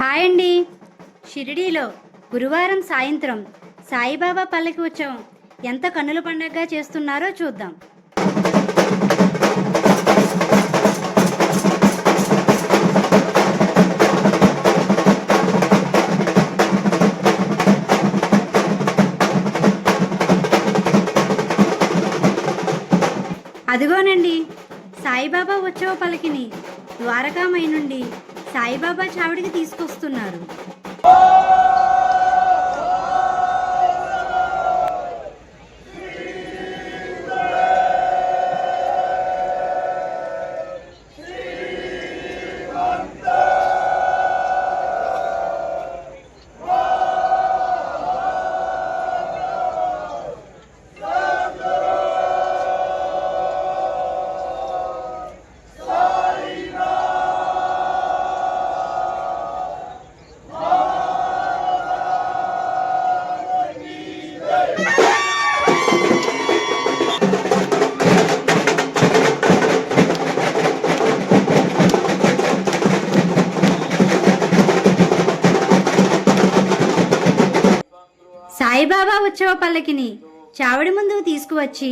Hi అండి. షిరిడీలో గురువారం సాయంత్రం సాయిబాబా పల్లకి ఉత్సవం ఎంత కన్నుల పండగగా చేస్తున్నారో చూద్దాం. అదిగోనండి, సాయిబాబా ఉత్సవ పల్లకిని ద్వారకామై నుండి సాయిబాబా చావిడికి తీసుకొస్తున్నారు. సాయిబాబా ఉత్సవ పల్లకిని చావడి ముందుకు తీసుకువచ్చి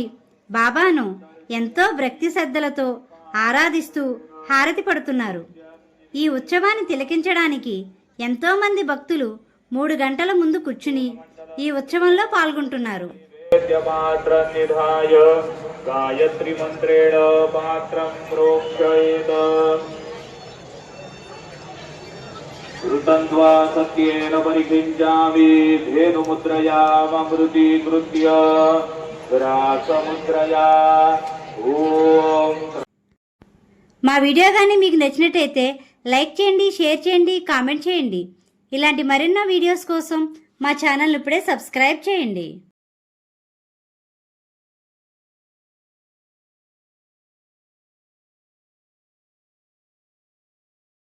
బాబాను ఎంతో భక్తి శ్రద్ధలతో ఆరాధిస్తూ హారతి పడుతున్నారు. ఈ ఉత్సవాన్ని తిలకించడానికి ఎంతో మంది భక్తులు 3 గంటల ముందు కూర్చుని ఈ ఉత్సవంలో పాల్గొంటున్నారు. గాయత్రి మంత్రేణ పాత్రం ప్రోక్షయేత ఋతంద్వా సత్యేన పరికించామి ధేనుముద్రయా మమృతీకృత్య రాసముద్రయా. ఓం. మా వీడియో కానీ మీకు నచ్చినట్టయితే లైక్ చేయండి, షేర్ చేయండి, కామెంట్ చేయండి. ఇలాంటి మరెన్నో వీడియోస్ కోసం మా ఛానల్ ఇప్పుడే సబ్స్క్రైబ్ చేయండి.